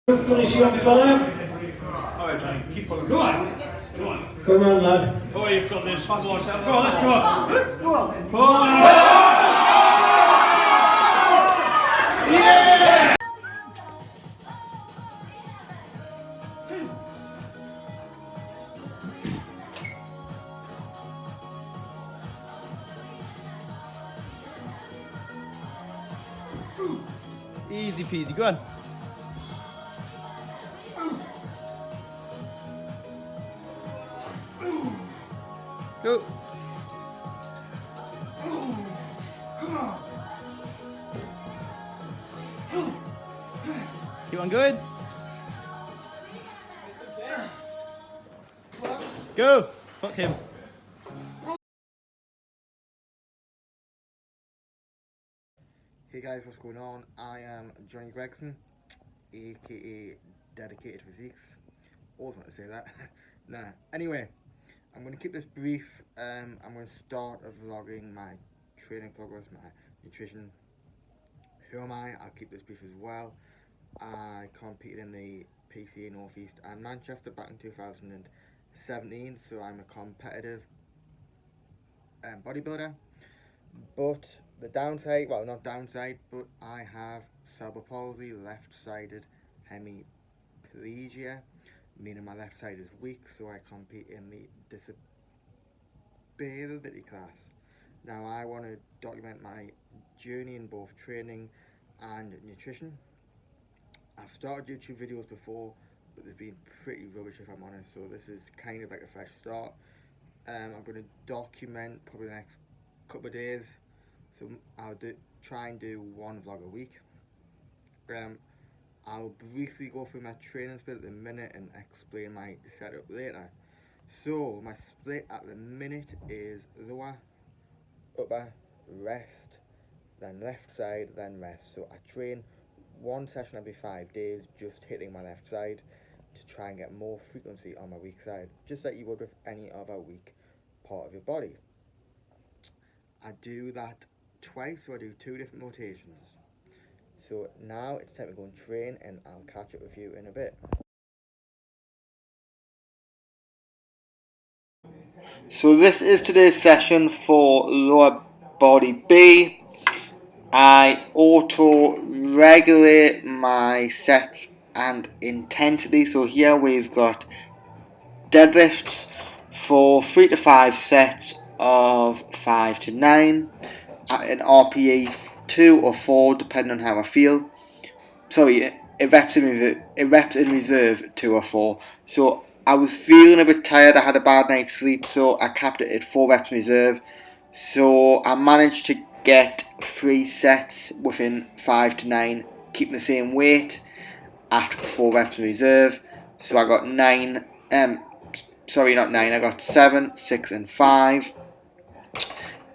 Finish you up, fella. Alright, Johnny, keep pulling. Go on. Go on. Come on, lad. Oh, you've got this. Go on, let's go. Go on. Pull. Yeah! Easy peasy, go on. Go. Keep on going. Go. Fuck him. Hey guys, what's going on? I am Johnny Gregson, aka Dedicated Physiques. Always want to say that. Nah. Anyway, I'm going to keep this brief. I'm going to start vlogging my training progress, my nutrition. Who am I? I'll keep this brief as well. I competed in the PCA Northeast and Manchester back in 2017, so I'm a competitive bodybuilder. But the downside, well, not downside, but I have cerebral palsy, left-sided hemiplegia, meaning my left side is weak, so I compete in the disability class. Now I want to document my journey in both training and nutrition. I've started YouTube videos before, but they've been pretty rubbish if I'm honest, so this is kind of like a fresh start. I'm going to document probably the next couple of days, so I'll try and do one vlog a week. I'll briefly go through my training split at the minute and explain my setup later. So my split at the minute is lower, upper, rest, then left side, then rest. So I train one session every 5 days, just hitting my left side to try and get more frequency on my weak side, just like you would with any other weak part of your body. I do that twice, so I do 2 different rotations. So now it's time to go and train, and I'll catch up with you in a bit. So this is today's session for lower body B. I auto-regulate my sets and intensity. So here we've got deadlifts for 3 to 5 sets of 5 to 9 at an RPE 2 or 4 depending on how I feel. Sorry, it reps in reserve 2 or 4. So I was feeling a bit tired, I had a bad night's sleep, so I capped it at 4 reps in reserve. So I managed to get 3 sets within 5 to 9, keeping the same weight at 4 reps in reserve. So I got 9, sorry not 9, I got 7, 6 and 5.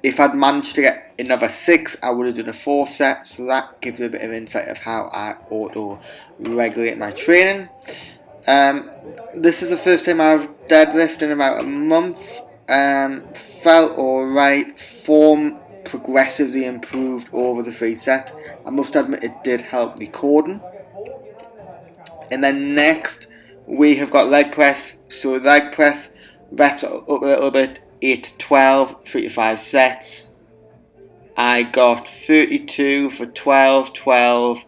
If I'd managed to get another 6, I would have done a 4th set, so that gives a bit of insight of how I auto-regulate my training. This is the first time I've deadlifted in about a month. Felt alright. Form progressively improved over the 3 set. I must admit it did help recording. And then next we have got leg press. So leg press reps up a little bit. 8 to 12, 3 to 5 sets. I got 32 for 12, 12,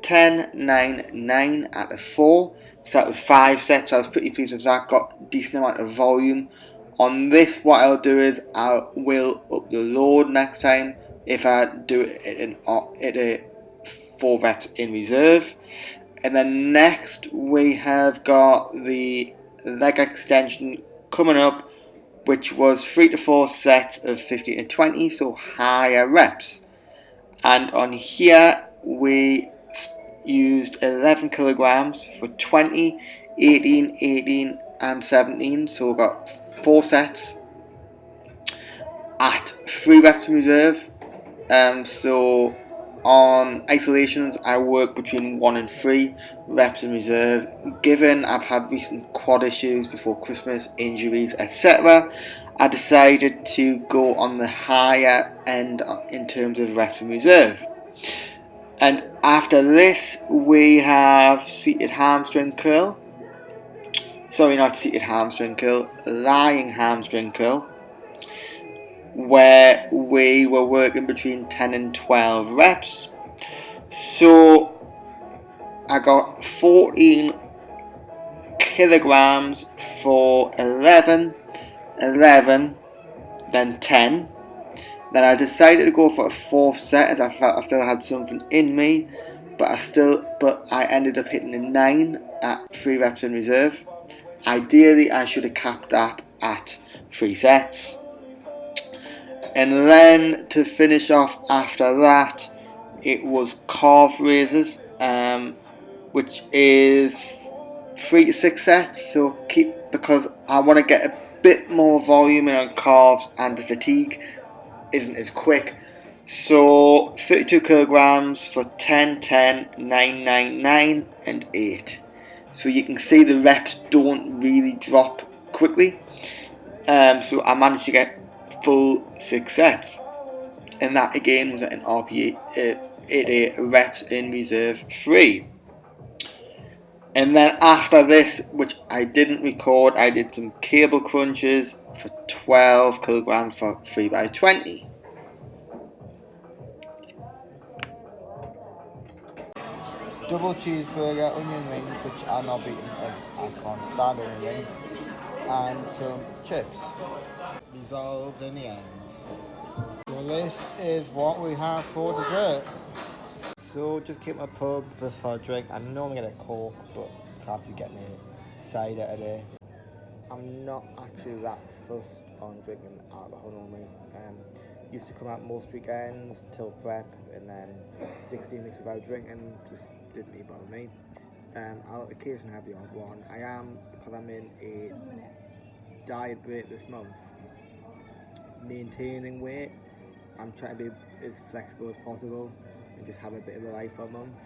10, 9, 9 out of 4. So that was 5 sets. I was pretty pleased with that. Got a decent amount of volume. On this, what I'll do is I will up the load next time if I do it at a 4 reps in reserve. And then next we have got the leg extension coming up, which was 3 to 4 sets of 15 to 20, so higher reps. And on here we used 11 kilograms for 20, 18, 18 and 17, so we got 4 sets at 3 reps in reserve. So on isolations I work between 1 and 3 reps in reserve. Given I've had recent quad issues before Christmas, injuries, etc., I decided to go on the higher end in terms of reps in reserve. And After this, we have seated hamstring curl. Sorry, not seated hamstring curl, lying hamstring curl, where we were working between 10 and 12 reps. So I got 14 kilograms for 11, 11, then 10. Then I decided to go for a fourth set as I felt I still had something in me, but I ended up hitting a 9 at 3 reps in reserve. Ideally, I should have capped that at 3 sets. And then to finish off after that, it was calf raises, which is 3 to 6 sets. So because I want to get a bit more volume in on calves and the fatigue isn't as quick. So 32 kilograms for 10, 10, 9, 9, 9 and 8. So you can see the reps don't really drop quickly. So I managed to get full 6 sets. And that again was at an RPE 88 reps in reserve 3. And then after this, which I didn't record, I did some cable crunches for 12 kilograms for 3 by 20. Double cheeseburger, onion rings, which are not beaten as I can't stand onion rings, and some chips. Resolved in the end. So this is what we have for dessert. So just keep my pub for a drink. I normally get a Coke, but fancy getting a cider today. I'm not actually that fussed on drinking alcohol normally. Used to come out most weekends till prep, and then 16 weeks without drinking just didn't really bother me. I'll occasionally have the odd one. I am, because I'm in a diet break this month, maintaining weight. I'm trying to be as flexible as possible and just have a bit of a life for a month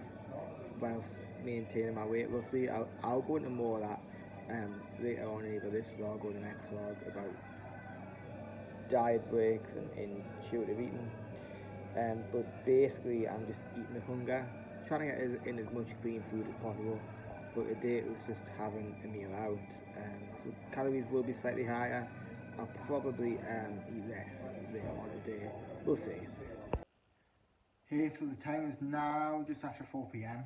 whilst maintaining my weight roughly. I'll go into more of that later on in either this vlog or the next vlog about diet breaks and intuitive eating. But basically I'm just eating the hunger, trying to get in as much clean food as possible. But today it was just having a meal out. So calories will be slightly higher. I'll probably eat less later on today. We'll see. Hey, so the time is now just after 4 p.m.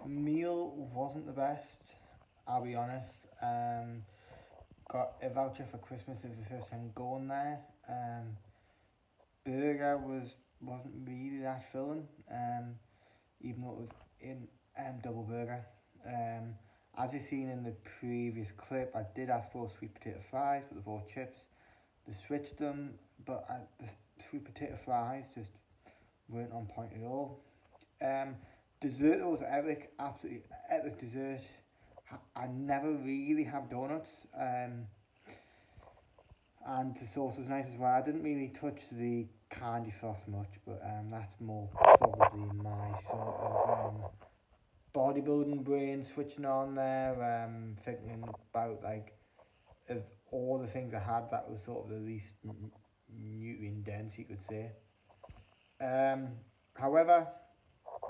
Meal wasn't the best, I'll be honest. Got a voucher for Christmas. It was the first time going there. Burger wasn't really that filling, even though it was in double burger. As you've seen in the previous clip, I did ask for sweet potato fries with the 4 chips. They switched them, but the sweet potato fries just weren't on point at all. Dessert was epic, absolutely epic dessert. I never really have donuts, and the sauce was nice as well. I didn't really touch the candy sauce much, but that's more probably my sort of bodybuilding brain switching on there, thinking about like of all the things I had, that was sort of the least nutrient dense, you could say. However,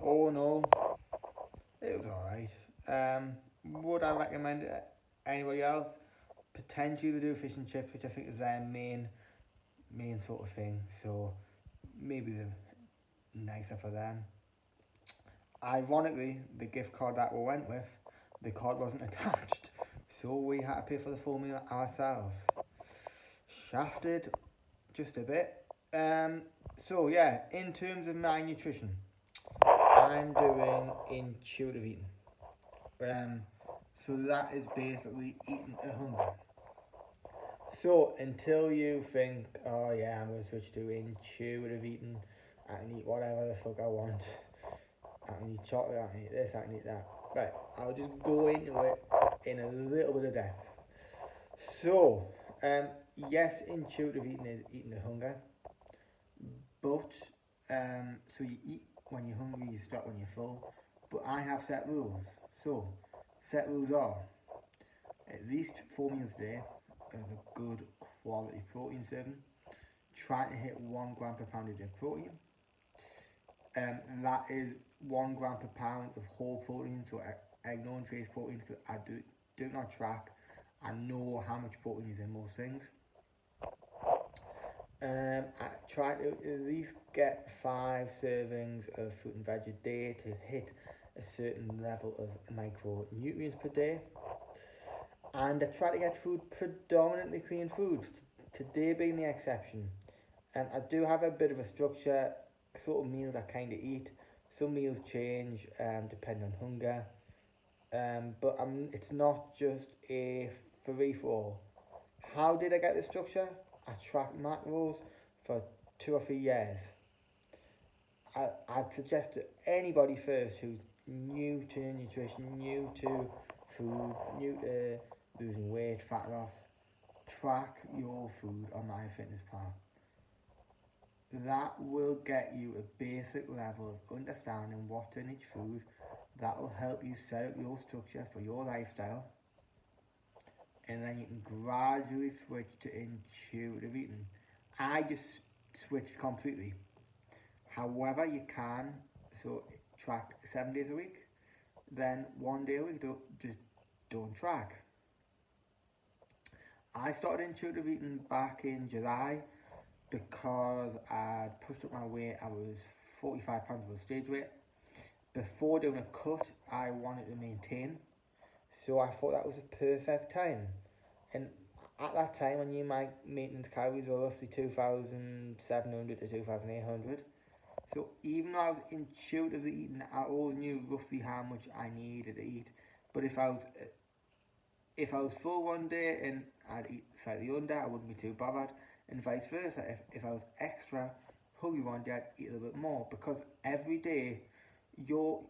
all in all, it was alright. Would I recommend it to anybody else? Potentially to do fish and chips, which I think is their main sort of thing, so maybe the nicer for them. Ironically, the gift card that we went with, the card wasn't attached, so we had to pay for the full meal ourselves. Shafted just a bit. So yeah, in terms of my nutrition, I'm doing intuitive eating. So that is basically eating a hunger. So until you think, oh yeah, I'm going to switch to intuitive eating, I can eat whatever the fuck I want, I can eat chocolate, I can eat this, I can eat that. Right, I'll just go into it in a little bit of depth. So, yes, intuitive eating is eating the hunger, but so you eat when you're hungry, you stop when you're full. But I have set rules. So, set rules are at least 4 meals a day of a good quality protein serving. Try to hit 1 gram per pound a day of protein. and that is 1 gram per pound of whole protein, so egg non-trace protein, because I do not track. I know how much protein is in most things. I try to at least get 5 servings of fruit and veg a day to hit a certain level of micronutrients per day. And I try to get food predominantly clean foods, today being the exception. I do have a bit of a structure, sort of meals I kind of eat. Some meals change depending on hunger, but it's not just a free-for-all. How did I get this structure? I tracked macros for 2 or 3 years. I'd suggest to anybody first who's new to nutrition, new to food, new to losing weight, fat loss, track your food on MyFitnessPal. That will get you a basic level of understanding what's in each food. That will help you set up your structure for your lifestyle. And then you can gradually switch to intuitive eating. I just switched completely. However, you can track 7 days a week, then 1 day a week just don't track. I started intuitive eating back in July because I'd pushed up my weight. I was 45 pounds above stage weight. Before doing a cut, I wanted to maintain, so I thought that was a perfect time. And at that time, I knew my maintenance calories were roughly 2,700 to 2,800. So even though I was intuitively eating, I always knew roughly how much I needed to eat. But if I was full one day and I'd eat slightly under, I wouldn't be too bothered. And vice versa. If I was extra hungry one day, I'd eat a little bit more, because every day your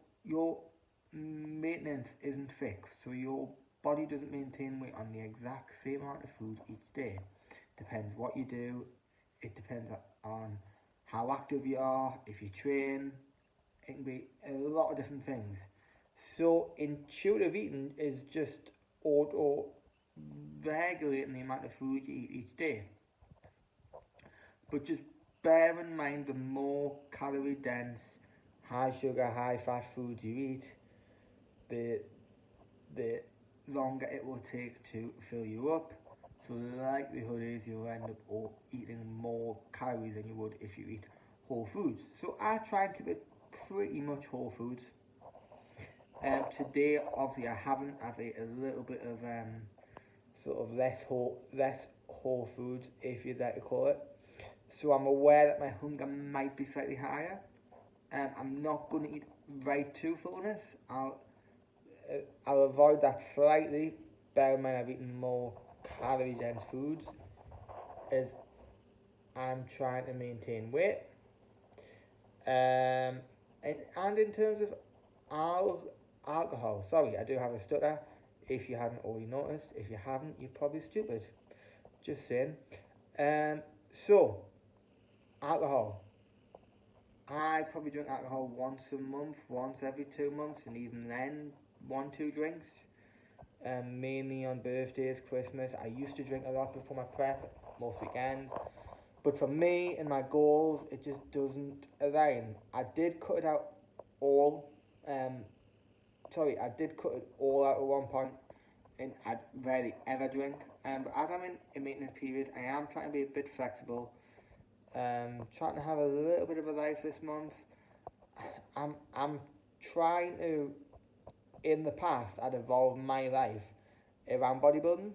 maintenance isn't fixed. So your body doesn't maintain weight on the exact same amount of food each day. Depends what you do. It depends on how active you are, if you train. It can be a lot of different things. So intuitive eating is just auto regulating the amount of food you eat each day. But just bear in mind, the more calorie dense, high sugar, high fat foods you eat, the longer it will take to fill you up. So the likelihood is you'll end up eating more calories than you would if you eat whole foods. So I try and keep it pretty much whole foods. Today, obviously, I've ate a little bit of sort of less whole foods, if you'd like to call it. So I'm aware that my hunger might be slightly higher. I'm not going to eat right to fullness. I'll avoid that slightly. Bear in mind, I've eaten more calorie dense foods as I'm trying to maintain weight. And in terms of alcohol, sorry, I do have a stutter. If you hadn't already noticed, if you haven't, you're probably stupid. Just saying. So, alcohol. I probably drink alcohol once a month, once every 2 months, and even then, 1-2 drinks. Mainly on birthdays, Christmas. I used to drink a lot before my prep, most weekends. But for me and my goals, it just doesn't align. I did cut it out all. I did cut it all out at one point, and I'd rarely ever drink. But as I'm in a maintenance period, I am trying to be a bit flexible. Trying to have a little bit of a life this month. I'm trying to. In the past, I'd evolved my life around bodybuilding,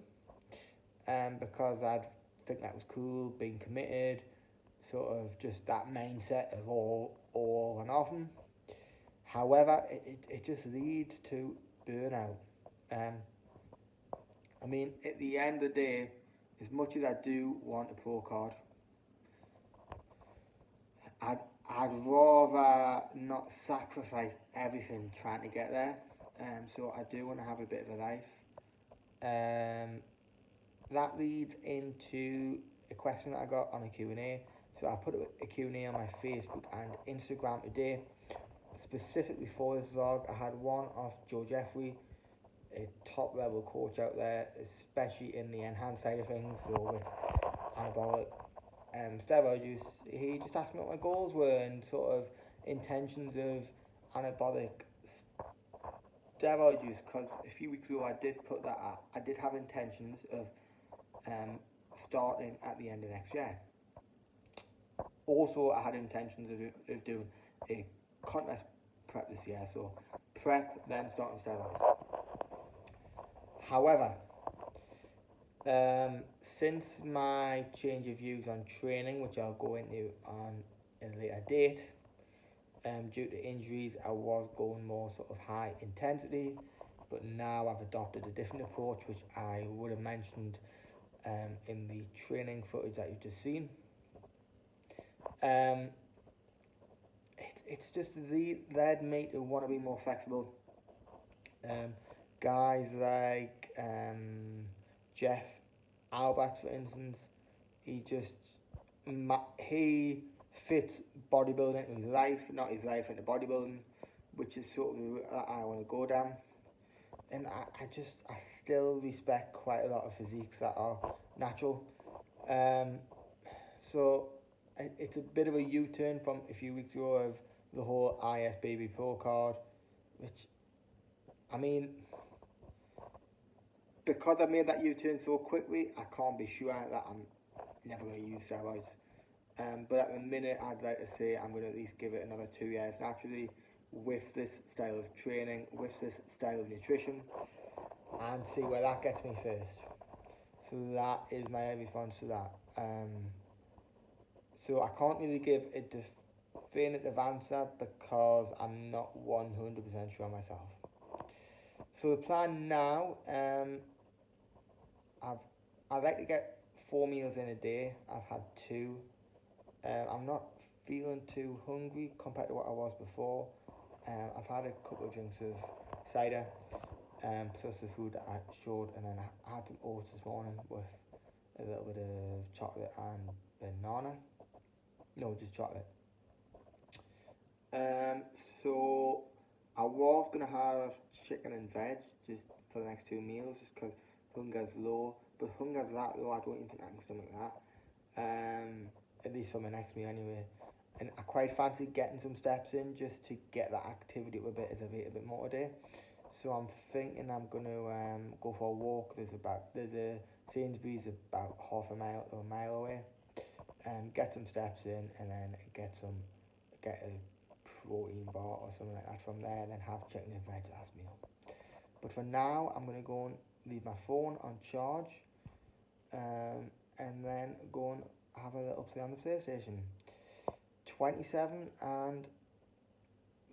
because I'd think that was cool, being committed, sort of just that mindset of all and often. However, it just leads to burnout. I mean, at the end of the day, as much as I do want a pro card, I'd rather not sacrifice everything trying to get there. So I do want to have a bit of a life. That leads into a question that I got on a Q&A. So I put a Q&A on my Facebook and Instagram today, specifically for this vlog. I had one off Joe Jeffrey, a top level coach out there, especially in the enhanced side of things, so with anabolic steroid use. He just asked me what my goals were and sort of intentions of anabolic steroid use, because a few weeks ago I did put that out. I did have intentions of starting at the end of next year. Also, I had intentions of doing a contest prep this year, so prep then starting steroids. However, since my change of views on training, which I'll go into on a later date, due to injuries, I was going more sort of high intensity, but now I've adopted a different approach, which I would have mentioned in the training footage that you've just seen. It's just led me to want to be more flexible. Guys like Jeff Albert, for instance, he fits bodybuilding into his life, not his life into bodybuilding, which is sort of the route that I want to go down. And I still respect quite a lot of physiques that are natural. So it's a bit of a U-turn from a few weeks ago of the whole IFBB Pro card, which, I mean, because I made that U-turn so quickly, I can't be sure that I'm never going to use steroids. But at the minute, I'd like to say I'm going to at least give it another 2 years naturally with this style of training, with this style of nutrition, and see where that gets me first. So that is my response to that. So I can't really give a definitive answer because I'm not 100% sure myself. So the plan now, I'd like to get 4 meals in a day. I've had 2. I'm not feeling too hungry compared to what I was before. I've had a couple of drinks of cider, plus the food that I showed, and then I had some oats this morning with a little bit of chocolate and banana. No, just chocolate. So I was going to have chicken and veg just for the next 2 meals, just because hunger's low. But hunger's that low, I don't even think I can stomach that. At least for my next meal anyway. And I quite fancy getting some steps in just to get that activity up a bit as I eat a bit more today. So I'm thinking I'm going to go for a walk. There's a Sainsbury's about half a mile or a mile away. Get some steps in, and then get a protein bar or something like that from there, and then have chicken and veg last meal. But for now, I'm going to go and leave my phone on charge, and then go and have a little play on the PlayStation. 27 and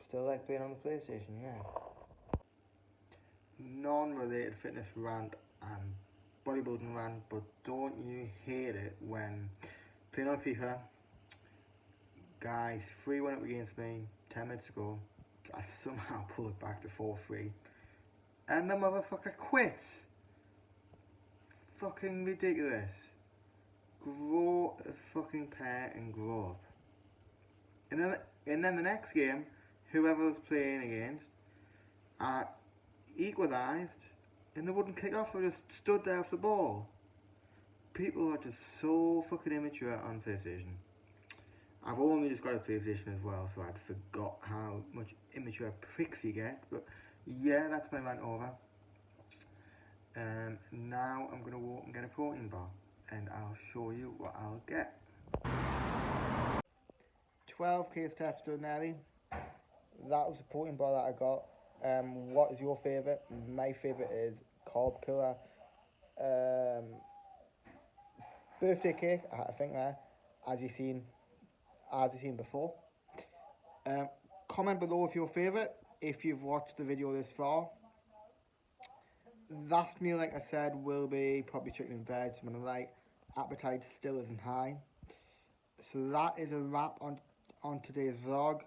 still like playing on the PlayStation, yeah. Non-related fitness rant and bodybuilding rant, but don't you hate it when playing on FIFA, guys 3-1 up against me 10 minutes ago, I somehow pull it back to 4-3, and the motherfucker quits. Fucking ridiculous. Grow a fucking pair and grow up. And then the next game, whoever was playing against, equalised, and they wouldn't kick off, they just stood there with the ball. People are just so fucking immature on PlayStation. I've only just got a PlayStation as well, so I'd forgot how much immature pricks you get, but yeah, that's my rant over. Now I'm going to walk and get a protein bar, and I'll show you what I'll get. 12k steps done nearly. That was the protein bar that I got. What is your favourite? My favourite is Carb Killer. Birthday cake, I think there, as you've seen before. Comment below if your favourite, if you've watched the video this far. Last meal, like I said, will be probably chicken and veg. My appetite still isn't high. So that is a wrap on today's vlog.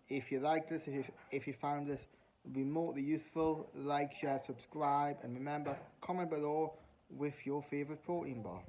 If you liked this, if you found this remotely useful, like, share, subscribe, and remember, comment below with your favourite protein bar.